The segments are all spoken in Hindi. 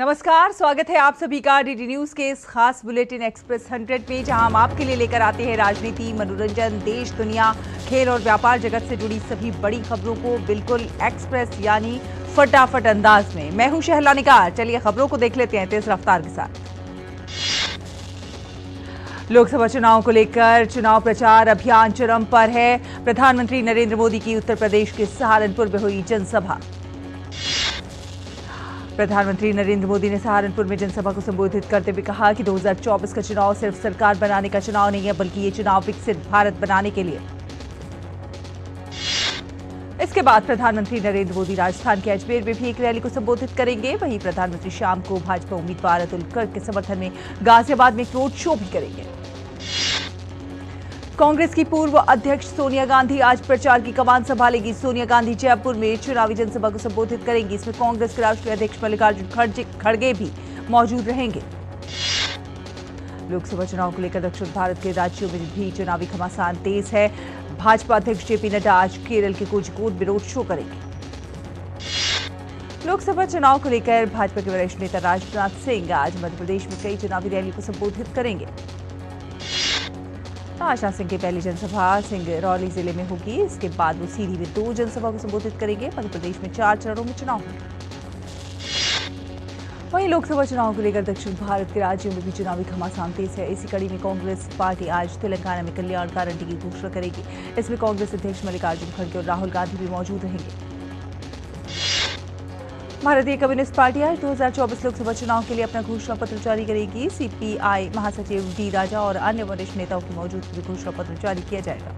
नमस्कार, स्वागत है आप सभी का डीडी न्यूज के इस खास बुलेटिन एक्सप्रेस 100 में, जहां हम आपके लिए लेकर आते हैं राजनीति, मनोरंजन, देश दुनिया, खेल और व्यापार जगत से जुड़ी सभी बड़ी खबरों को बिल्कुल एक्सप्रेस यानी फटाफट अंदाज में। मैं हूं शहला निगार। चलिए खबरों को देख लेते हैं तेज रफ्तार के साथ। लोकसभा चुनाव को लेकर चुनाव प्रचार अभियान चरम पर है। प्रधानमंत्री नरेंद्र मोदी की उत्तर प्रदेश के सहारनपुर में हुई जनसभा। प्रधानमंत्री नरेंद्र मोदी ने सहारनपुर में जनसभा को संबोधित करते हुए कहा कि 2024 का चुनाव सिर्फ सरकार बनाने का चुनाव नहीं है, बल्कि ये चुनाव विकसित भारत बनाने के लिए। इसके बाद प्रधानमंत्री नरेंद्र मोदी राजस्थान के अजमेर में भी एक रैली को संबोधित करेंगे। वहीं प्रधानमंत्री शाम को भाजपा उम्मीदवार अतुल गर्ग के समर्थन में गाजियाबाद में एक रोड शो भी करेंगे। कांग्रेस की पूर्व अध्यक्ष सोनिया गांधी आज प्रचार की कमान संभालेगी। सोनिया गांधी जयपुर में चुनावी जनसभा को संबोधित करेंगी। इसमें कांग्रेस के राष्ट्रीय अध्यक्ष मल्लिकार्जुन खड़गे भी मौजूद रहेंगे। लोकसभा चुनाव को लेकर दक्षिण भारत के राज्यों में भी चुनावी घमासान तेज है। भाजपा अध्यक्ष जेपी नड्डा आज केरल के कोझिकोड में रोड शो करेंगे। लोकसभा चुनाव को लेकर भाजपा के वरिष्ठ नेता राजनाथ सिंह आज मध्य प्रदेश में कई चुनावी रैली को संबोधित करेंगे। राजनाथ सिंह की पहली जनसभा सिंगरौली जिले में होगी। इसके बाद वो सीधी में 2 जनसभा को संबोधित करेंगे। मध्य प्रदेश में 4 चरणों में चुनाव होंगे। वहीं लोकसभा चुनाव को लेकर दक्षिण भारत के राज्यों में भी चुनावी घमासान तेज है। इसी कड़ी में कांग्रेस पार्टी आज तेलंगाना में कल्याण गारंटी की घोषणा करेगी। इसमें कांग्रेस अध्यक्ष मल्लिकार्जुन खड़गे और राहुल गांधी भी मौजूद रहेंगे। भारतीय कम्युनिस्ट पार्टी आज 2024 लोकसभा चुनाव के लिए अपना घोषणा पत्र जारी करेगी। सीपीआई महासचिव डी राजा और अन्य वरिष्ठ नेताओं की मौजूदगी में घोषणा पत्र जारी किया जाएगा।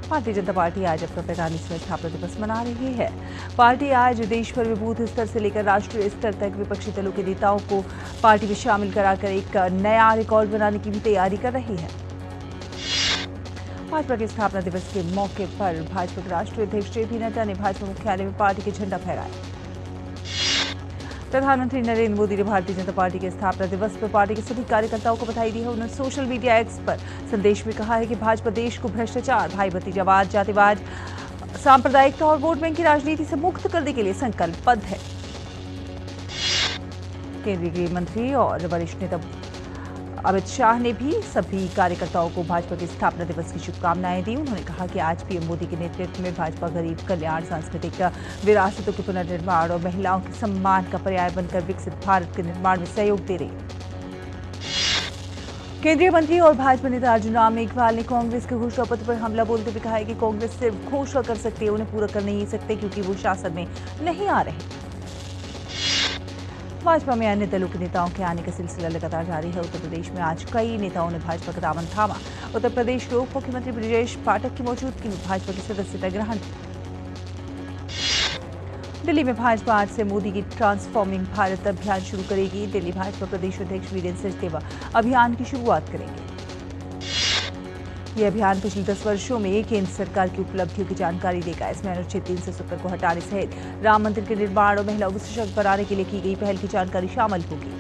भारतीय जनता पार्टी आज अपना 45वां स्थापना दिवस मना रही है। पार्टी आज देश भर में बूथ स्तर से लेकर राष्ट्रीय स्तर तक विपक्षी दलों के नेताओं को पार्टी में शामिल कराकर एक नया रिकॉर्ड बनाने की भी तैयारी कर रही है। भाजपा के स्थापना दिवस के मौके पर भाजपा के राष्ट्रीय अध्यक्ष जेपी नड्डा ने भाजपा मुख्यालय में पार्टी के झंडा फहराया। प्रधानमंत्री नरेंद्र मोदी ने भारतीय जनता पार्टी के स्थापना दिवस पर पार्टी के सभी कार्यकर्ताओं को बधाई दी है। उन्होंने सोशल मीडिया एक्स पर संदेश में कहा है कि भाजपा देश को भ्रष्टाचार, भाई भतीजावाद, जातिवाद, सांप्रदायिकता और वोट बैंक की राजनीति से मुक्त करने के लिए संकल्पबद्ध है। केंद्रीय गृह मंत्री और वरिष्ठ नेता अमित शाह ने भी सभी कार्यकर्ताओं को भाजपा के स्थापना दिवस की शुभकामनाएं दी। उन्होंने कहा कि आज पीएम मोदी के नेतृत्व में भाजपा गरीब कल्याण, सांस्कृतिक विरासतों के पुनर्निर्माण और महिलाओं के सम्मान का पर्याय बनकर विकसित भारत के निर्माण में सहयोग दे रही है। केंद्रीय मंत्री और भाजपा नेता अर्जुन राम मेघवाल ने कांग्रेस के घोषणा पत्र पर हमला बोलते हुए कहा है कि कांग्रेस सिर्फ घोषणा कर सकती है, उन्हें पूरा कर नहीं सकते क्योंकि वो शासन में नहीं आ रहे। भाजपा में अन्य दलों के नेताओं के आने का सिलसिला लगातार जारी है। उत्तर प्रदेश में आज कई नेताओं ने भाजपा का दामन थामा। उत्तर प्रदेश के उप मुख्यमंत्री ब्रजेश पाठक की मौजूदगी में भाजपा की सदस्यता ग्रहण। दिल्ली में भाजपा आज से मोदी की ट्रांसफॉर्मिंग भारत अभियान शुरू करेगी। दिल्ली भाजपा प्रदेश अध्यक्ष वीरेंद्र सचदेवा अभियान की शुरुआत करेंगे। यह अभियान पिछले 10 वर्षों में केंद्र सरकार की उपलब्धियों की जानकारी देगा। इसमें अनुच्छेद 370 को हटाने सहित राम मंदिर के निर्माण और महिलाओं को सशक्त बनाने के लिए की गई पहल की जानकारी शामिल होगी।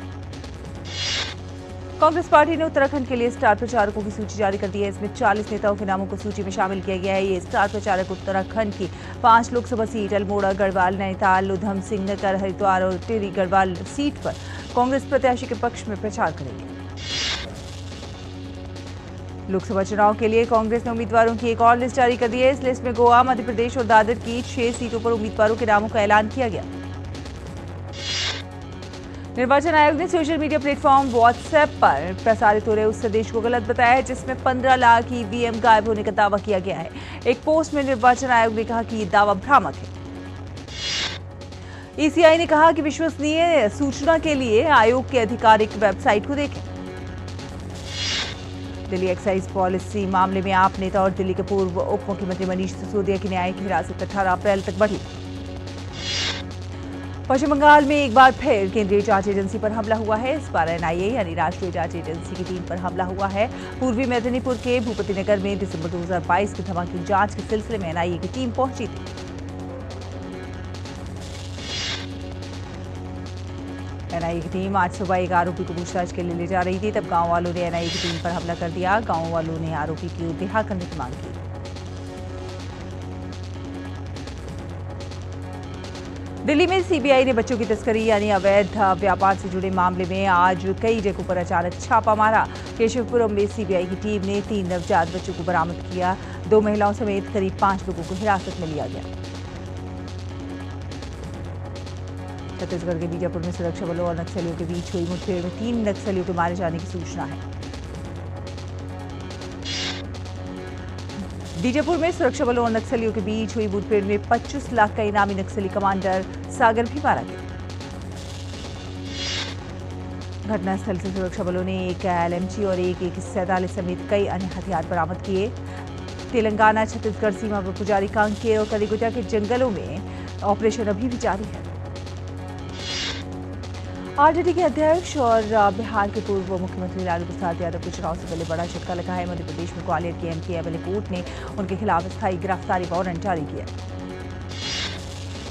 कांग्रेस पार्टी ने उत्तराखंड के लिए स्टार प्रचारकों की सूची जारी कर दी है। इसमें 40 नेताओं के नामों को सूची में शामिल किया गया है। ये स्टार प्रचारक उत्तराखंड की 5 लोकसभा सीट अल्मोड़ा, गढ़वाल, नैनीताल, उधम सिंह नगर, हरिद्वार और टिहरी गढ़वाल सीट पर कांग्रेस प्रत्याशी के पक्ष में प्रचार करेंगे। लोकसभा चुनाव के लिए कांग्रेस ने उम्मीदवारों की एक और लिस्ट जारी कर दी है। इस लिस्ट में गोवा, मध्य प्रदेश और दादर की 6 सीटों पर उम्मीदवारों के नामों का ऐलान किया गया। निर्वाचन आयोग ने सोशल मीडिया प्लेटफॉर्म व्हाट्सएप पर प्रसारित हो रहे उस संदेश को गलत बताया है जिसमें 15 लाख ईवीएम गायब होने का दावा किया गया है। एक पोस्ट में निर्वाचन आयोग ने कहा कि ये दावा भ्रामक है। ईसीआई ने कहा कि विश्वसनीय सूचना के लिए आयोग की आधिकारिक वेबसाइट को देखें। दिल्ली एक्साइज पॉलिसी मामले में आप नेता और दिल्ली के पूर्व उप मुख्यमंत्री मनीष सिसोदिया की न्यायिक हिरासत 18 अप्रैल तक बढ़ी। पश्चिम बंगाल में एक बार फिर केंद्रीय जांच एजेंसी पर हमला हुआ है। इस बार एनआईए यानी राष्ट्रीय जांच एजेंसी की टीम पर हमला हुआ है। पूर्वी मेदिनीपुर के भूपतिनगर में दिसंबर 2022 के धमाके की जांच के सिलसिले में एनआईए की टीम पहुंची थी। एनआईए की टीम आज सुबह एक आरोपी को पूछताछ के लिए ले जा रही थी, तब गांव वालों ने एनआईए की टीम पर हमला कर दिया। गांव वालों ने आरोपी की रिहा करने की मांग की। दिल्ली में सीबीआई ने बच्चों की तस्करी यानी अवैध व्यापार से जुड़े मामले में आज कई जगहों पर अचानक छापा मारा। केशवपुरम में सीबीआई की टीम ने 3 नवजात बच्चों को बरामद किया। 2 महिलाओं समेत करीब 5 लोगों को हिरासत में लिया गया। छत्तीसगढ़ के बीजापुर में सुरक्षा बलों और नक्सलियों के बीच हुई मुठभेड़ में 3 नक्सलियों के मारे जाने की सूचना है। बीजापुर में सुरक्षा बलों और नक्सलियों के बीच हुई मुठभेड़ में 25 लाख का इनामी नक्सली कमांडर सागर भी मारा गया। घटनास्थल से सुरक्षा बलों ने एक एलएमजी और एक AK-47 समेत कई अन्य हथियार बरामद किए। तेलंगाना छत्तीसगढ़ सीमा पर पुजारी कांकेर और कलीगुजा के जंगलों में ऑपरेशन अभी भी जारी है। आरजेडी के अध्यक्ष और बिहार के पूर्व मुख्यमंत्री लालू प्रसाद यादव को चुनाव से पहले बड़ा झटका लगा है। मध्य प्रदेश में ग्वालियर की एमपी एमएलए कोर्ट ने उनके खिलाफ स्थायी गिरफ्तारी वारंट जारी किया।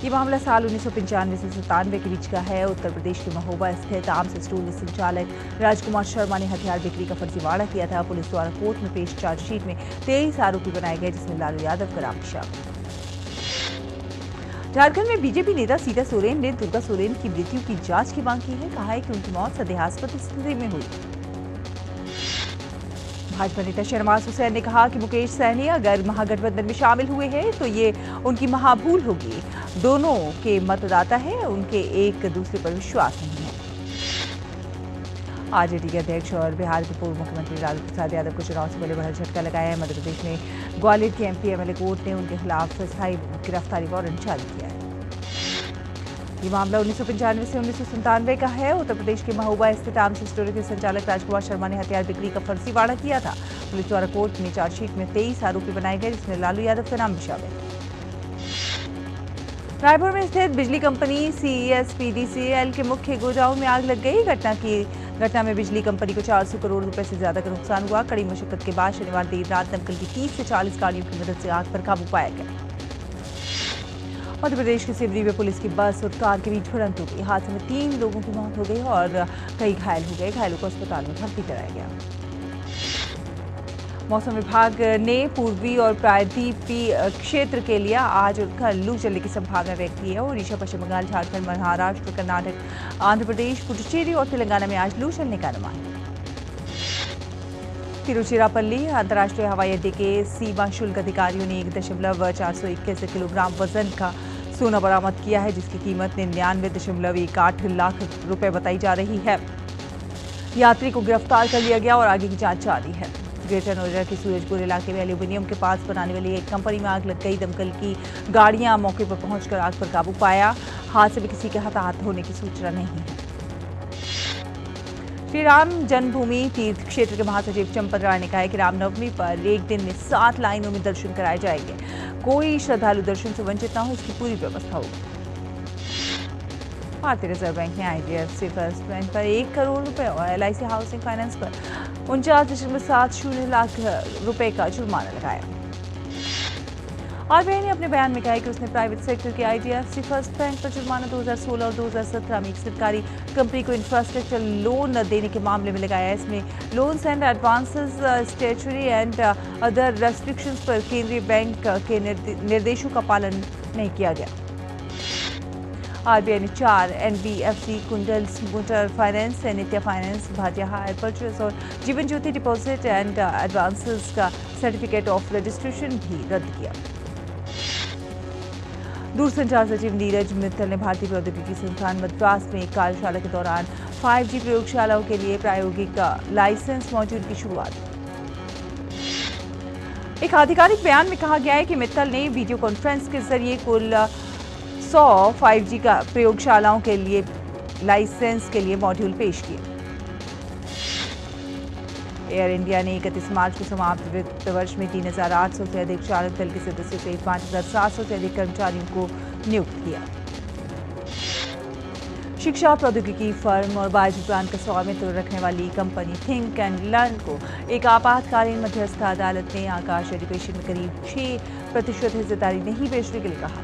ये मामला साल 1995 से 97 के बीच का है। उत्तर प्रदेश के महोबा स्थित आर्म्स स्टोर संचालक राजकुमार शर्मा ने हथियार बिक्री का फर्जीवाड़ा किया था। पुलिस द्वारा कोर्ट में पेश चार्जशीट में 23 आरोपी बनाए गए, जिसमें लालू यादव का नाम भी शामिल है। झारखंड में बीजेपी नेता सीता सोरेन ने दुर्गा सोरेन की मृत्यु की जांच की मांग की है। कहा है कि उनकी मौत संदेहास्पद स्थिति में हुई। भाजपा नेता शहनवाज हुसैन ने कहा कि मुकेश सहनी अगर महागठबंधन में शामिल हुए हैं तो ये उनकी महाभूल होगी। दोनों के मतदाता हैं, उनके एक दूसरे पर विश्वास नहीं है। आरजेडी के अध्यक्ष और बिहार के पूर्व मुख्यमंत्री लालू प्रसाद यादव को चुनाव से पहले बड़ा झटका लगाया है। मध्य प्रदेश में ग्वालियर के एमपी एमएलए कोर्ट ने उनके खिलाफ स्थायी गिरफ्तारी वारंट जारी किया है। ये मामला 1995 से 1997 का है। उत्तर प्रदेश के महोबा स्थित आर्म्स स्टोर के संचालक राजकुमार शर्मा ने हथियार बिक्री का फर्जीवाड़ा किया था। पुलिस द्वारा कोर्ट में चार्जशीट में 23 आरोपी बनाए गए, जिसमें लालू यादव का नाम भी शामिल है। रायपुर में स्थित बिजली कंपनी CESPDCL के मुख्य गोदाम में आग लग गई। घटना में बिजली कंपनी को 400 करोड़ रुपए से ज्यादा का नुकसान हुआ। कड़ी मशक्कत के बाद शनिवार देर रात दमकल की 30 से 40 गाड़ियों की मदद से आग पर काबू पाया गया। मध्य प्रदेश के सिवनी में पुलिस की बस और कार के बीच भिड़ंत हो गई। हादसे में 3 लोगों की मौत हो गई और कई घायल हो गए। घायलों को अस्पताल में भर्ती कराया गया। मौसम विभाग ने पूर्वी और प्रायद्वीपीय क्षेत्र के लिए आज और कल लू चलने की संभावना व्यक्त की है। ओडिशा, पश्चिम बंगाल, झारखंड, महाराष्ट्र, कर्नाटक, आंध्र प्रदेश, पुडुचेरी और तेलंगाना में आज लू चलने का अनुमान है। तिरुचिरापल्ली अंतर्राष्ट्रीय हवाई अड्डे के सीमा शुल्क अधिकारियों ने 1.421 किलोग्राम वजन का सोना बरामद किया है, जिसकी कीमत 99.18 लाख रुपए बताई जा रही है। यात्री को गिरफ्तार कर लिया गया और आगे की जांच जारी है। ग्रेटर नोएडा के सूरजपुर इलाके में एल्यूमिनियम के पास बनाने वाली एक कंपनी में आग लग गई। दमकल की गाड़ियां मौके पर पहुंचकर आग पर काबू पाया। हादसे में किसी के हताहत होने की सूचना नहीं है। श्री राम जन्मभूमि तीर्थ क्षेत्र के महासचिव चंपत राय ने कहा है कि रामनवमी पर एक दिन में 7 लाइनों में दर्शन कराए जाएंगे। कोई श्रद्धालु दर्शन से वंचित न हो, इसकी पूरी व्यवस्था होगी। भारतीय रिजर्व बैंक ने IDFC फर्स्ट बैंक पर 1 करोड़ रुपए और LIC हाउसिंग फाइनेंस पर 49.70 लाख रुपए का जुर्माना लगाया। RBI ने अपने बयान में कहा है कि उसने प्राइवेट सेक्टर के IDFC फर्स्ट बैंक पर जुर्माना 2016 और 2017 में एक सरकारी कंपनी को इंफ्रास्ट्रक्चर लोन देने के मामले में लगाया है। इसमें loans and advances, statutory and other restrictions पर केंद्रीय बैंक के निर्देशों का पालन नहीं किया गया। RBI ने 4 NBFC, कुंडल मोटर फाइनेंस, नित्या फाइनेंस, भाटिया हायर परचेस और Jeevan Jyoti deposit and advances का सर्टिफिकेट ऑफ रजिस्ट्रेशन भी रद्द किया। दूरसंचार सचिव नीरज मित्तल ने भारतीय प्रौद्योगिकी संस्थान मद्रास में एक कार्यशाला के दौरान 5G प्रयोगशालाओं के लिए प्रायोगिक लाइसेंस मॉड्यूल की शुरुआत। एक आधिकारिक बयान में कहा गया है कि मित्तल ने वीडियो कॉन्फ्रेंस के जरिए कुल 100 5G का प्रयोगशालाओं के लिए लाइसेंस के लिए मॉड्यूल पेश किए। एयर इंडिया ने 31 मार्च को समाप्त वित्त वर्ष में 3,800 से अधिक चालक दल के सदस्यों सहित 5,700 से अधिक कर्मचारियों को नियुक्त किया। शिक्षा प्रौद्योगिकी फर्म और बायजू ब्रांड का स्वामित्व रखने वाली कंपनी थिंक एंड लर्न को एक आपातकालीन मध्यस्थ अदालत ने आकाश एजुकेशन में करीब 6% हिस्सेदारी नहीं बेचने के लिए कहा।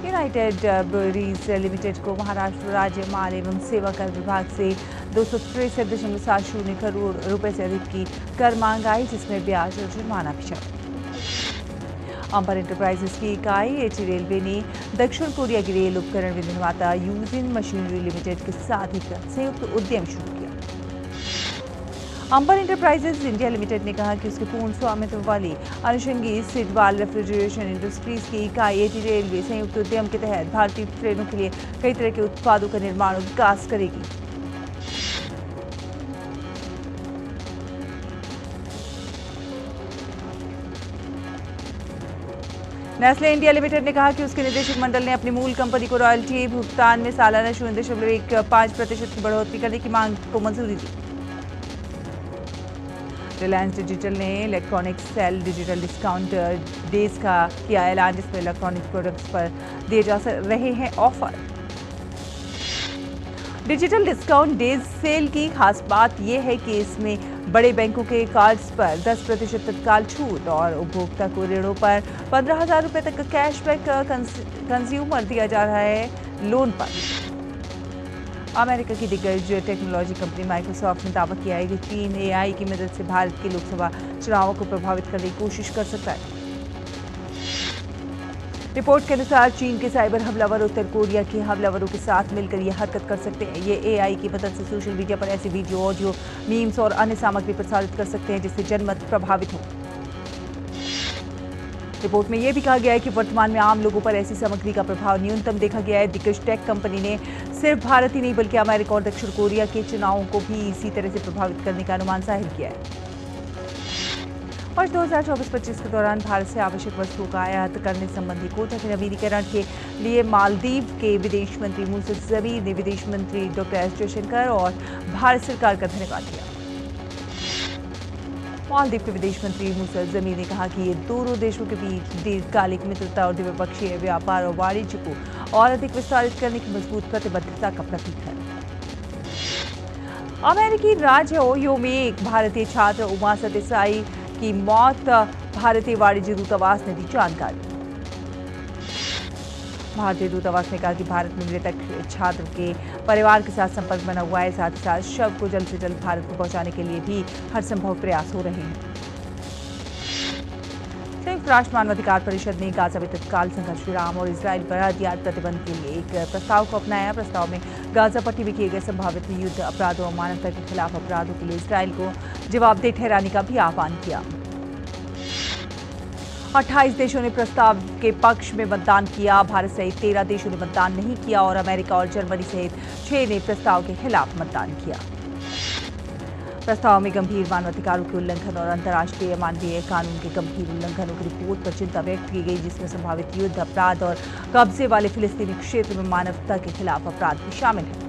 यूनाइटेड ब्रूअरीज लिमिटेड को महाराष्ट्र राज्य माल एवं सेवा कर विभाग से 263.70 करोड़ रुपए से अधिक की कर मांग आई, जिसमें ब्याज और जुर्माना भी शामिल। अंबर इंटरप्राइजेस की इकाई एटी रेलवे ने दक्षिण कोरिया की रेल उपकरण निर्माता यूजिन मशीनरी लिमिटेड के साथ एक संयुक्त उद्यम शुरू किया। अंबर इंटरप्राइजेस इंडिया लिमिटेड ने कहा कि उसके पूर्ण स्वामित्व वाली अनुषंगी सिडवाल रेफ्रिजरेशन इंडस्ट्रीज की इकाई एटी रेलवे संयुक्त उद्यम के तहत भारतीय ट्रेनों के लिए कई तरह के उत्पादों का निर्माण और विकास करेगी। नेस्ले इंडिया लिमिटेड ने कहा कि उसके निदेशक मंडल ने अपनी मूल कंपनी को रॉयल्टी भुगतान में सालाना 0.15% की बढ़ोतरी करने की मांग को मंजूरी दी। रिलायंस डिजिटल ने electronic sale digital discount days का किया ऐलान, जिसमें इलेक्ट्रॉनिक प्रोडक्ट्स पर दिए जा रहे हैं offer. Digital discount days cell की खास बात यह है कि इसमें बड़े बैंकों के कार्ड्स पर 10% तत्काल छूट और उपभोक्ता को ऋणों पर 15,000 रुपये तक का कैशबैक कंज्यूमर दिया जा रहा है लोन पर। अमेरिका की दिग्गज टेक्नोलॉजी कंपनी माइक्रोसॉफ्ट ने दावा किया है कि चीन एआई की मदद से भारत के लोकसभा चुनावों को प्रभावित करने की कोशिश कर सकता है। रिपोर्ट के अनुसार चीन के साइबर हमलावर उत्तर कोरिया के हमलावरों के साथ मिलकर यह हरकत कर सकते हैं। ये एआई की मदद से सोशल मीडिया पर ऐसे वीडियो, ऑडियो, मीम्स और अन्य सामग्री प्रसारित कर सकते हैं जिससे जनमत प्रभावित हो। रिपोर्ट में यह भी कहा गया है कि वर्तमान में आम लोगों पर ऐसी सामग्री का प्रभाव न्यूनतम देखा गया है। दिग्गज टेक कंपनी ने सिर्फ भारत ही नहीं बल्कि अमेरिका और दक्षिण कोरिया के चुनावों को भी इसी तरह से प्रभावित करने का अनुमान जाहिर किया है। वर्ष 2024-25 के दौरान भारत से आवश्यक वस्तुओं का आयात करने संबंधी कोटा के नवीनीकरण के लिए मालदीव के विदेश मंत्री मूसा जमीर ने विदेश मंत्री डॉक्टर एस जयशंकर और भारत सरकार का धन्यवाद किया। मालदीव के विदेश मंत्री मूसा जमीर ने कहा कि ये दोनों देशों के बीच दीर्घकालिक मित्रता और द्विपक्षीय व्यापार और वाणिज्य को और अधिक विस्तारित करने की मजबूत प्रतिबद्धता का प्रतीक है। अमेरिकी राज्य ओहियो में एक भारतीय छात्र उमा सत्यसाई की मौत भारतीय वाणिज्य दूतावास ने दी जानकारी। भारतीय दूतावास ने कहा कि भारत में मृतक छात्र के परिवार के साथ संपर्क बना हुआ है, साथ ही साथ शव को जल्द से जल्द भारत को पहुंचाने के लिए भी हर संभव प्रयास हो रहे हैं। संयुक्त राष्ट्र मानवाधिकार परिषद ने गाजा में तत्काल संघर्ष विराम और इजराइल पर हथियार प्रतिबंध के लिए एक प्रस्ताव को अपनाया। प्रस्ताव में गाजा पट्टी में किए गए संभावित युद्ध अपराधों और मानवता के खिलाफ अपराधों के लिए इजराइल को जवाबदेह ठहराने का भी आह्वान किया। 28 देशों ने प्रस्ताव के पक्ष में मतदान किया। भारत सहित 13 देशों ने मतदान नहीं किया और अमेरिका और जर्मनी सहित 6 ने प्रस्ताव के खिलाफ मतदान किया। प्रस्ताव में गंभीर मानवाधिकारों के उल्लंघन और अंतर्राष्ट्रीय मानवीय कानून के गंभीर उल्लंघनों की रिपोर्ट पर चिंता व्यक्त की गई, जिसमें संभावित युद्ध अपराध और कब्जे वाले फिलिस्तीनी क्षेत्र में मानवता के खिलाफ अपराध भी शामिल है।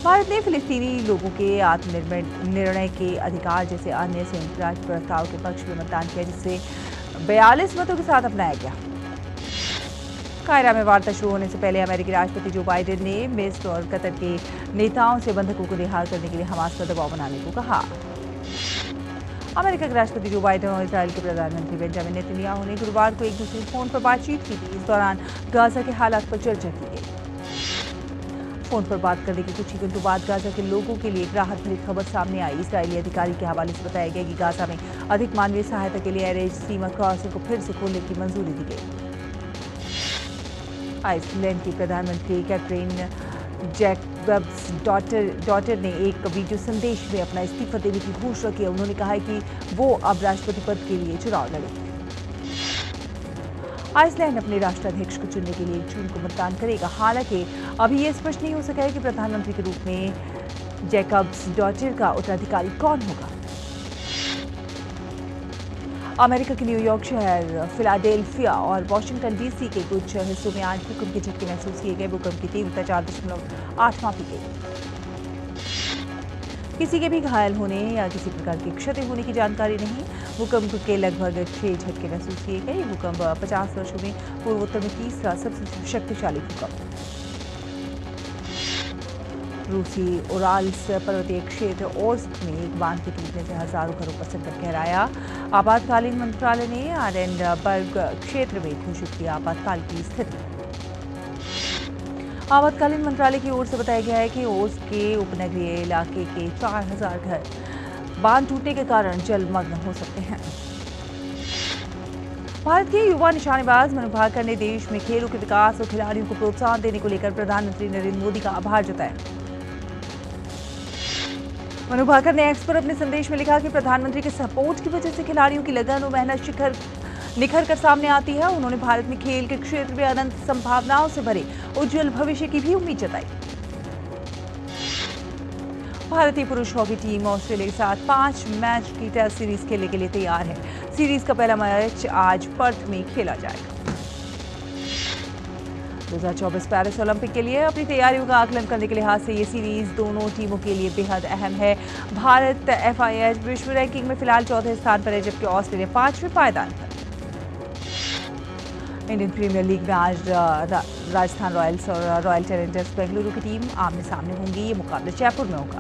भारत ने फिलिस्तीनी लोगों के आत्मनिर्णय के अधिकार जैसे अन्य संयुक्त राष्ट्र प्रस्ताव के पक्ष में मतदान किया, जिसे 42 मतों के साथ अपनाया गया। कायरा में वार्ता शुरू होने से पहले अमेरिकी राष्ट्रपति जो बाइडेन ने मिस्र और कतर के नेताओं से बंधकों को रिहा करने के लिए हमास पर दबाव बनाने को कहा। अमेरिका के राष्ट्रपति जो बाइडेन और इजराइल के प्रधानमंत्री बेंजामिन नेतन्याहू ने गुरुवार को एक दूसरे फोन पर बातचीत की थी। इस दौरान गाजा के हालात पर चर्चा की गई। फोन पर बात करने के कुछ ही घंटों बाद गाजा के लोगों के लिए एक राहत भरी खबर सामने आई। इजरायली अधिकारी के हवाले से बताया गया कि गाजा में अधिक मानवीय सहायता के लिए एयर सीमा क्रॉसिंग को फिर से खोलने की मंजूरी दी गई। आइसलैंड की प्रधानमंत्री कैथरीन जैकब्स डॉटर ने एक वीडियो संदेश में अपना इस्तीफा देने की घोषणा की। उन्होंने कहा है कि वो अब राष्ट्रपति पद के लिए चुनाव लड़ेंगे। आइसलैंड अपने राष्ट्राध्यक्ष को चुनने के लिए 1 जून को मतदान करेगा। हालांकि अभी यह स्पष्ट नहीं हो सका है कि प्रधानमंत्री के रूप में जैकब्स डॉटर का उत्तराधिकारी कौन होगा। अमेरिका के न्यूयॉर्क शहर, फिलाडेल्फिया और वाशिंगटन डीसी के कुछ हिस्सों में आज भूकंप के झटके महसूस किए गए। भूकंप की तीव्रता 4.8 मापी गई। किसी के भी घायल होने या किसी प्रकार की क्षति होने की जानकारी नहीं। भूकंप के लगभग 6 झटके महसूस किए गए। भूकंप 50 वर्षों में पूर्वोत्तर में तीसरा सबसे शक्तिशाली भूकंप। रूसी उराल्स पर्वतीय क्षेत्र ओर्स्क में एक बांध के टूटने से हजारों घरों पर संकट गहराया। आपातकालीन मंत्रालय ने आरेनबर्ग क्षेत्र में घोषित किया आपातकाल की स्थिति। आपातकालीन मंत्रालय की ओर से बताया गया है कि ओर्स्क के उपनगरीय इलाके के 4000 घर बांध टूटने के कारण जलमग्न हो सकते हैं। भारत के युवा निशानेबाज मनु भाकर ने देश में खेलों के विकास और खिलाड़ियों को प्रोत्साहन देने को लेकर प्रधानमंत्री नरेंद्र मोदी का आभार जताया। मनु भाकर ने एक्स पर अपने संदेश में लिखा कि प्रधानमंत्री के सपोर्ट की वजह से खिलाड़ियों की लगन और मेहनत निखर कर सामने आती है। उन्होंने भारत में खेल के क्षेत्र में अनंत संभावनाओं से भरे उज्जवल भविष्य की भी उम्मीद जताई। भारतीय पुरुष हॉकी टीम ऑस्ट्रेलिया के साथ 5 मैच की टेस्ट सीरीज खेलने के लिए तैयार है। सीरीज का पहला मैच आज पर्थ में खेला जाएगा। 2024 पेरिस ओलंपिक के लिए अपनी तैयारियों का आकलन करने के लिहाज से ये सीरीज दोनों टीमों के लिए बेहद अहम है। भारत FIH विश्व रैंकिंग में फिलहाल 4थे स्थान पर है, जबकि ऑस्ट्रेलिया 5वें पायदान पर। इंडियन प्रीमियर लीग में आज राजस्थान रॉयल्स और रॉयल चैलेंजर्स बेंगलुरु की टीम आमने सामने होंगी। ये मुकाबला जयपुर में होगा।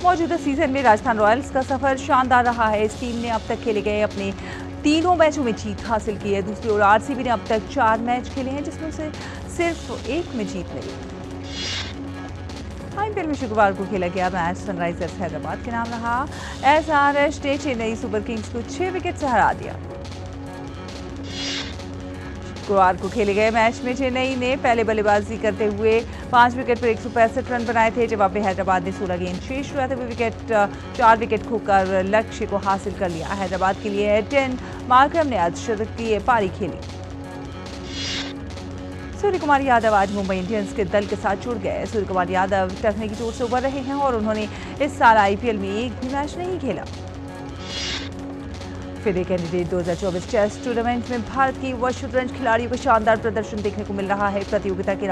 मौजूदा सीजन में राजस्थान रॉयल्स का सफर शानदार रहा है। इस टीम ने अब तक खेले गए अपने तीनों मैचों में जीत हासिल की है। दूसरी ओर RCB ने अब तक 4 मैच खेले हैं, जिसमें से सिर्फ 1 में जीत मिली। IPL में शुक्रवार को खेला गया मैच सनराइजर्स हैदराबाद के नाम रहा। SRH ने चेन्नई सुपर किंग्स को 6 विकेट से हरा दिया। शुक्रवार को खेले गए मैच में चेन्नई ने पहले बल्लेबाजी करते हुए 5 विकेट पर 165 रन बनाए थे। जवाब में हैदराबाद ने 16 गेंद शेष रहते हुए 4 विकेट खोकर लक्ष्य को हासिल कर लिया। हैदराबाद के लिए एडन मार्करम ने अर्धशतकीय पारी खेली। सूर्य कुमार यादव आज मुंबई इंडियंस के दल के साथ जुड़ गए। सूर्य कुमार यादव टखने की चोट से उबर रहे हैं और उन्होंने इस साल IPL में एक भी मैच नहीं खेला। फिर कैंडिडेट 2024 टेस्ट टूर्नामेंट में भारत के युवा शतरंज खिलाड़ियों का शानदार प्रदर्शन देखने को मिल रहा है। प्रतियोगिता के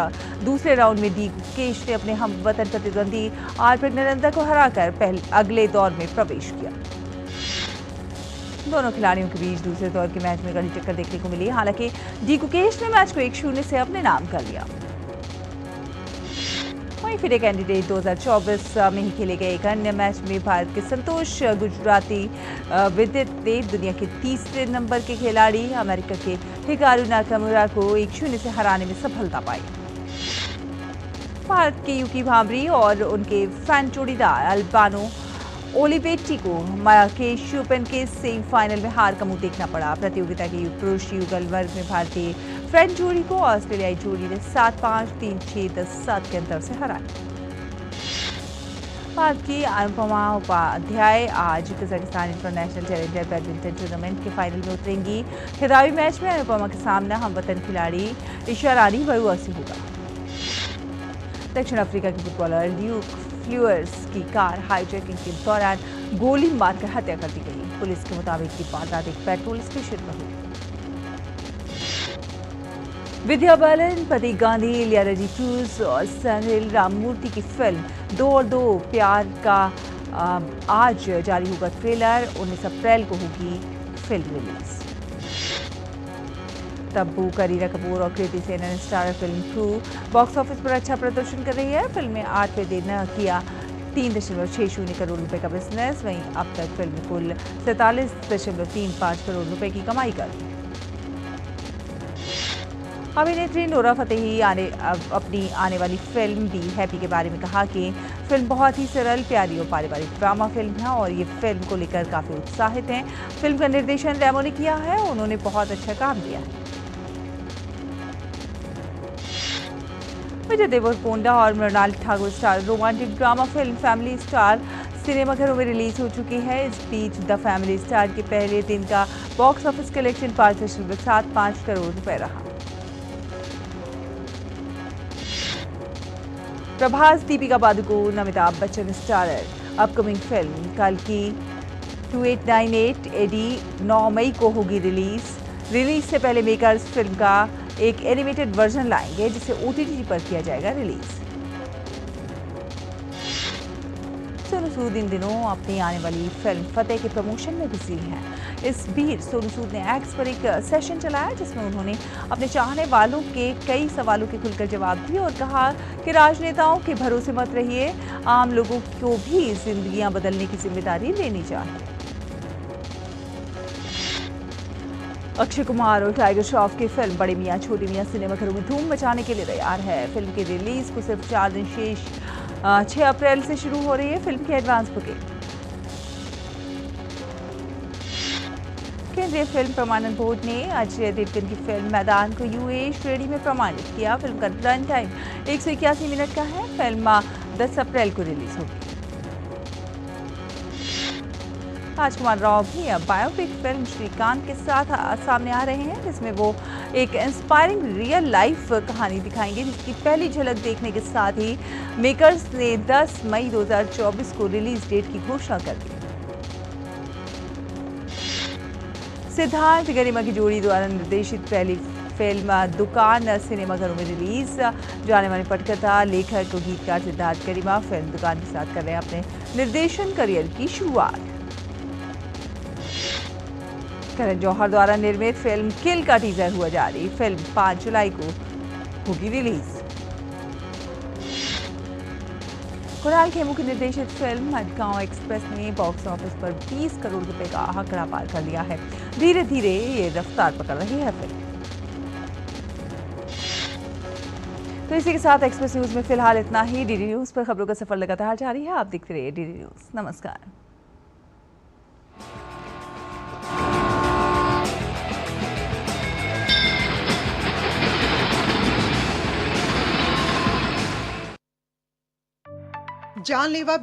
दूसरे राउंड में डी गुकेश ने अपने हमवतन प्रतिद्वंदी R प्रज्ञानंदा को हराकर अगले दौर में प्रवेश किया। दोनों खिलाड़ियों के बीच दूसरे दौर के मैच में कड़ी टक्कर देखने को मिली। हालांकि डी गुकेश ने मैच को 1-0 से अपने नाम कर लिया। वहीं फिर कैंडिडेट 2024 में ही खेले गए एक अन्य मैच में भारत के संतोष गुजराती विदित ने दुनिया के तीसरे नंबर के खिलाड़ी अमेरिका के हिकारू नाकामुरा को 1-0 से हराने में सफलता पाई। भारत के युकी भांबरी और उनके फैन जोड़ीदार अल्बानो ओलिवेटी को मार्केश ओपन के सेमीफाइनल में हार का मुंह देखना पड़ा। प्रतियोगिता के पुरुष युगल वर्ग में भारतीय फ्रेंच जोड़ी को ऑस्ट्रेलियाई जोड़ी ने 7-5, 3-6, 10-7 के अंतर से हराया। भारत की अनुपमा उपाध्याय आज Kazakhstan international challenger badminton tournament के फाइनल में उतरेंगी। खिताबी मैच में अनुपमा के सामना हमवतन खिलाड़ी ईशा रानी बरुआ से होगा। दक्षिण अफ्रीका के फुटबॉलर ल्यूक फ्लूअर्स की कार हाईजैकिंग के दौरान गोली मारकर हत्या कर दी गई। पुलिस के मुताबिक ये वारदात एक पेट्रोल स्टेशन पर हुई। विद्या बालन, प्रतीक गांधी, इलियाराजी क्रूज और सनील राममूर्ति की फिल्म 2 और 2 प्यार का आज जारी होगा ट्रेलर। 19 अप्रैल को होगी फिल्म रिलीज। तब्बू, करीना कपूर और Kriti Sanon star film crew box office पर अच्छा प्रदर्शन कर रही है। फिल्म ने 8वें दिन किया 3.60 करोड़ रुपए का बिजनेस। वहीं अब तक फिल्म ने कुल 47.35 करोड़ रुपए की कमाई कर ली। अभिनेत्री नोरा फतेही अपनी आने वाली फिल्म बी हैप्पी के बारे में कहा कि फिल्म बहुत ही सरल, प्यारी और पारिवारिक ड्रामा फिल्म है और ये फिल्म को लेकर काफी उत्साहित हैं। फिल्म का निर्देशन रेमो ने किया है। उन्होंने बहुत अच्छा काम किया है। विजय देवरकोंडा और Mrunal Thakur star romantic drama film family star सिनेमाघरों में रिलीज हो चुकी है। इस बीच द फैमिली स्टार के पहले दिन का बॉक्स ऑफिस कलेक्शन 5.75 करोड़ रुपए रहा। Prabhas, Deepika Padukone, Amitabh Bachchan starrer upcoming film कल्कि 2898 एडी 9 मई को होगी रिलीज से पहले मेकर्स फिल्म का एक एनिमेटेड वर्जन लाएंगे, जिसे OTT पर किया जाएगा रिलीज। सोनू सूद इन दिनों अपनी आने वाली फिल्म फतेह के प्रमोशन में बिजी हैं। इस बीच सोनू सूद ने एक्स पर एक सेशन चलाया, जिसमें उन्होंने अपने चाहने वालों के कई सवालों के खुलकर जवाब दिए और कहा कि राजनेताओं के भरोसे मत रहिए, आम लोगों को भी जिंदगियां बदलने की जिम्मेदारी लेनी चाहिए। अक्षय कुमार और टाइगर श्रॉफ की फिल्म बड़े मियां छोटे मियां सिनेमाघरों में धूम मचाने के लिए तैयार है। फिल्म की रिलीज को सिर्फ 4 दिन शेष 6 अप्रैल से शुरू हो रही है। फिल्म की एडवांस बुकिंग केंद्रीय फिल्म प्रमाणन बोर्ड ने अजय देवगन की फिल्म मैदान को यूए श्रेणी में प्रमाणित किया। फिल्म का रन टाइम 181 मिनट का है। फिल्म 10 अप्रैल को रिलीज होगी। राजकुमार राव भी अब बायोपिक फिल्म श्रीकांत के साथ सामने आ रहे हैं, जिसमें वो एक इंस्पायरिंग रियल लाइफ कहानी दिखाएंगे, जिसकी पहली झलक देखने के साथ ही मेकर्स ने 10 मई 2024 को रिलीज डेट की घोषणा कर दी। सिद्धार्थ गरिमा की जोड़ी द्वारा निर्देशित पहली फिल्म दुकान सिनेमाघरों में रिलीज। जाने माने पटकथा, लेखक और गीतकार सिद्धार्थ गरिमा फिल्म दुकान के साथ कर रहे हैं अपने निर्देशन करियर की शुरुआत। करण जौहर द्वारा निर्मित फिल्म किल का टीजर हुआ जारी। फिल्म 5 जुलाई को होगी रिलीज। कुणाल खेमू की निर्देशित फिल्म मडगांव एक्सप्रेस ने बॉक्स ऑफिस पर 20 करोड़ रुपए का आंकड़ा पार कर लिया है। धीरे धीरे ये रफ्तार पकड़ रही है फिल्म। तो इसी के साथ एक्सप्रेस न्यूज में फिलहाल इतना ही। डीडी न्यूज पर खबरों का सफर लगातार जारी है। आप देखते रहिए डीडी न्यूज। नमस्कार। जानलेवा